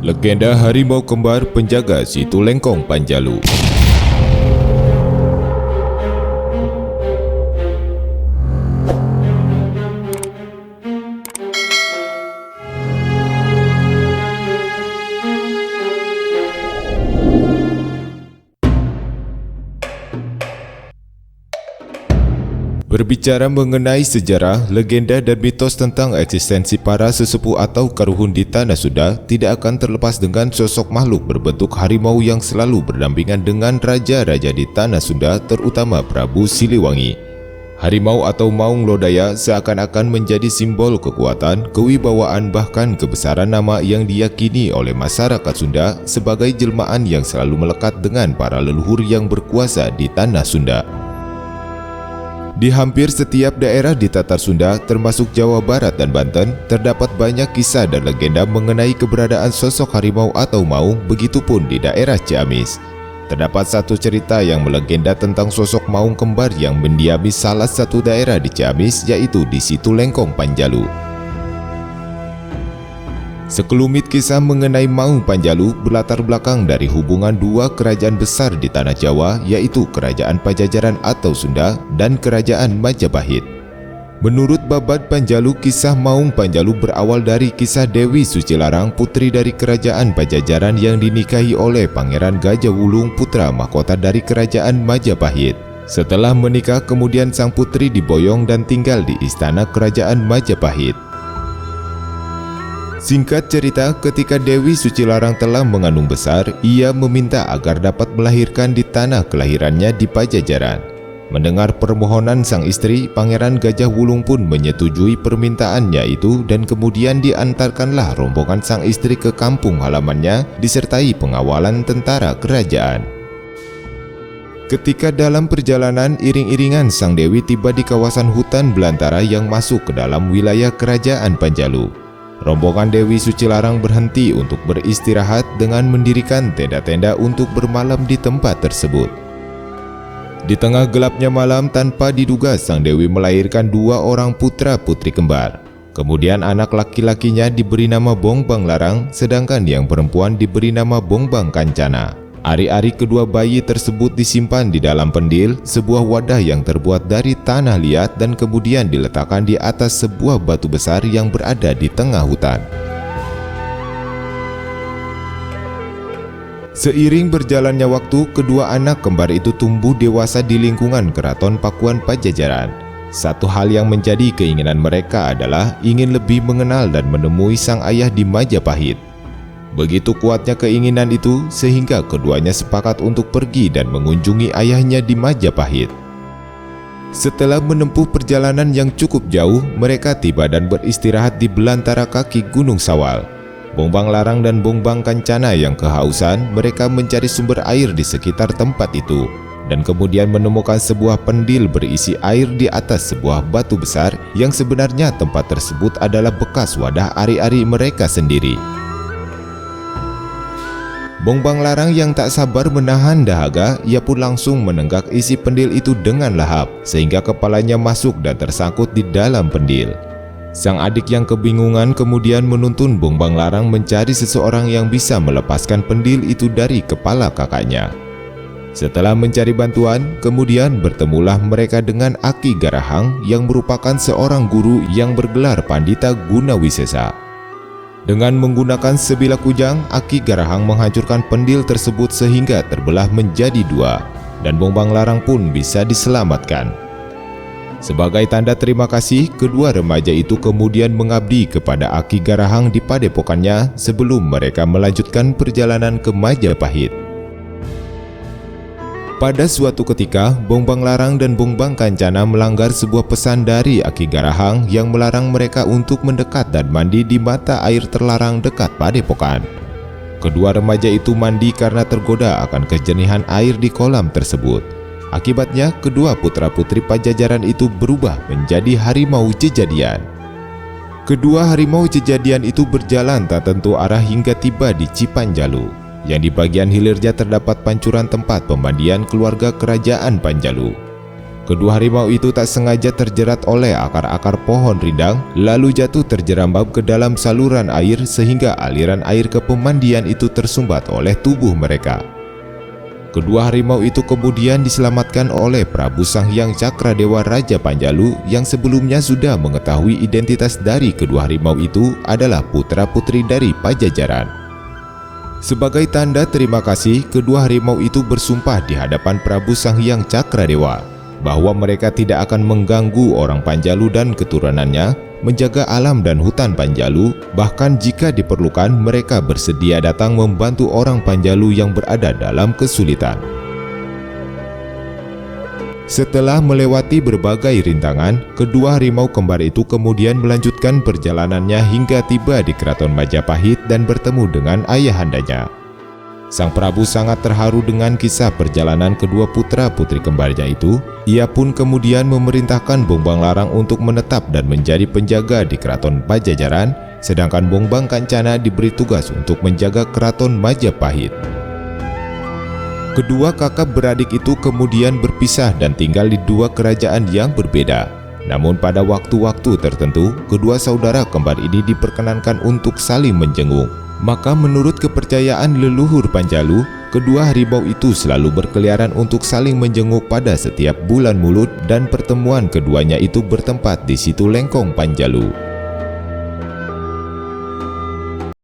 Legenda harimau kembar penjaga Situ Lengkong Panjalu. Berbicara mengenai sejarah, legenda dan mitos tentang eksistensi para sesepuh atau karuhun di Tanah Sunda tidak akan terlepas dengan sosok makhluk berbentuk harimau yang selalu berdampingan dengan raja-raja di Tanah Sunda, terutama Prabu Siliwangi. Harimau atau Maung Lodaya seakan-akan menjadi simbol kekuatan, kewibawaan, bahkan kebesaran nama yang diyakini oleh masyarakat Sunda sebagai jelmaan yang selalu melekat dengan para leluhur yang berkuasa di Tanah Sunda. Di hampir setiap daerah di Tatar Sunda, termasuk Jawa Barat dan Banten, terdapat banyak kisah dan legenda mengenai keberadaan sosok harimau atau maung, begitupun di daerah Ciamis. Terdapat satu cerita yang melegenda tentang sosok maung kembar yang mendiami salah satu daerah di Ciamis, yaitu di Situ Lengkong Panjalu. Sekelumit kisah mengenai Maung Panjalu berlatar belakang dari hubungan dua kerajaan besar di Tanah Jawa, yaitu Kerajaan Pajajaran atau Sunda dan Kerajaan Majapahit. Menurut Babad Panjalu, kisah Maung Panjalu berawal dari kisah Dewi Sucilarang, putri dari Kerajaan Pajajaran yang dinikahi oleh Pangeran Gajah Wulung, putra mahkota dari Kerajaan Majapahit. Setelah menikah, kemudian sang putri diboyong dan tinggal di istana Kerajaan Majapahit. Singkat cerita, ketika Dewi Sucilarang telah mengandung besar, ia meminta agar dapat melahirkan di tanah kelahirannya di Pajajaran. Mendengar permohonan sang istri, Pangeran Gajah Wulung pun menyetujui permintaannya itu, dan kemudian diantarkanlah rombongan sang istri ke kampung halamannya disertai pengawalan tentara kerajaan. Ketika dalam perjalanan, iring-iringan sang Dewi tiba di kawasan hutan belantara yang masuk ke dalam wilayah Kerajaan Panjalu. Rombongan Dewi Sucilarang berhenti untuk beristirahat dengan mendirikan tenda-tenda untuk bermalam di tempat tersebut. Di tengah gelapnya malam, tanpa diduga sang Dewi melahirkan dua orang putra-putri kembar. Kemudian anak laki-lakinya diberi nama Bongbang Larang, sedangkan yang perempuan diberi nama Bongbang Kancana. Ari-ari kedua bayi tersebut disimpan di dalam pendil, sebuah wadah yang terbuat dari tanah liat, dan kemudian diletakkan di atas sebuah batu besar yang berada di tengah hutan. Seiring berjalannya waktu, kedua anak kembar itu tumbuh dewasa di lingkungan Keraton Pakuan Pajajaran. Satu hal yang menjadi keinginan mereka adalah ingin lebih mengenal dan menemui sang ayah di Majapahit. Begitu kuatnya keinginan itu sehingga keduanya sepakat untuk pergi dan mengunjungi ayahnya di Majapahit. Setelah menempuh perjalanan yang cukup jauh, mereka tiba dan beristirahat di belantara kaki Gunung Sawal. Bongbang Larang dan Bongbang Kancana yang kehausan, mereka mencari sumber air di sekitar tempat itu, dan kemudian menemukan sebuah pendil berisi air di atas sebuah batu besar yang sebenarnya tempat tersebut adalah bekas wadah ari-ari mereka sendiri. Bongbang Larang yang tak sabar menahan dahaga, ia pun langsung menenggak isi pendil itu dengan lahap, sehingga kepalanya masuk dan tersangkut di dalam pendil. Sang adik yang kebingungan kemudian menuntun Bongbang Larang mencari seseorang yang bisa melepaskan pendil itu dari kepala kakaknya. Setelah mencari bantuan, kemudian bertemulah mereka dengan Aki Garahang yang merupakan seorang guru yang bergelar Pandita Gunawisesa. Dengan menggunakan sebilah kujang, Aki Garahang menghancurkan pendil tersebut sehingga terbelah menjadi dua, dan Bongbang Larang pun bisa diselamatkan. Sebagai tanda terima kasih, kedua remaja itu kemudian mengabdi kepada Aki Garahang di padepokannya sebelum mereka melanjutkan perjalanan ke Majapahit. Pada suatu ketika, Bongbang Larang dan Bongbang Kancana melanggar sebuah pesan dari Aki Garahang yang melarang mereka untuk mendekat dan mandi di mata air terlarang dekat padepokan. Kedua remaja itu mandi karena tergoda akan kejernihan air di kolam tersebut. Akibatnya, kedua putra-putri Pajajaran itu berubah menjadi harimau jejadian. Kedua harimau jejadian itu berjalan tak tentu arah hingga tiba di Cipanjalu, yang di bagian hilirnya terdapat pancuran tempat pemandian keluarga Kerajaan Panjalu. Kedua harimau itu tak sengaja terjerat oleh akar-akar pohon rindang, lalu jatuh terjerambab ke dalam saluran air sehingga aliran air ke pemandian itu tersumbat oleh tubuh mereka. Kedua harimau itu kemudian diselamatkan oleh Prabu Sanghyang Cakradewa Raja Panjalu yang sebelumnya sudah mengetahui identitas dari kedua harimau itu adalah putra-putri dari Pajajaran. Sebagai tanda terima kasih, kedua harimau itu bersumpah di hadapan Prabu Sanghyang Cakradewa bahwa mereka tidak akan mengganggu orang Panjalu dan keturunannya, menjaga alam dan hutan Panjalu, bahkan jika diperlukan mereka bersedia datang membantu orang Panjalu yang berada dalam kesulitan. Setelah melewati berbagai rintangan, kedua harimau kembar itu kemudian melanjutkan perjalanannya hingga tiba di Keraton Majapahit dan bertemu dengan ayahandanya. Sang Prabu sangat terharu dengan kisah perjalanan kedua putra-putri kembarnya itu. Ia pun kemudian memerintahkan Bongbang Larang untuk menetap dan menjadi penjaga di Keraton Pajajaran, sedangkan Bongbang Kancana diberi tugas untuk menjaga Keraton Majapahit. Kedua kakak beradik itu kemudian berpisah dan tinggal di dua kerajaan yang berbeda. Namun pada waktu-waktu tertentu, kedua saudara kembar ini diperkenankan untuk saling menjenguk. Maka menurut kepercayaan leluhur Panjalu, kedua harimau itu selalu berkeliaran untuk saling menjenguk pada setiap bulan Mulud dan pertemuan keduanya itu bertempat di Situ Lengkong Panjalu.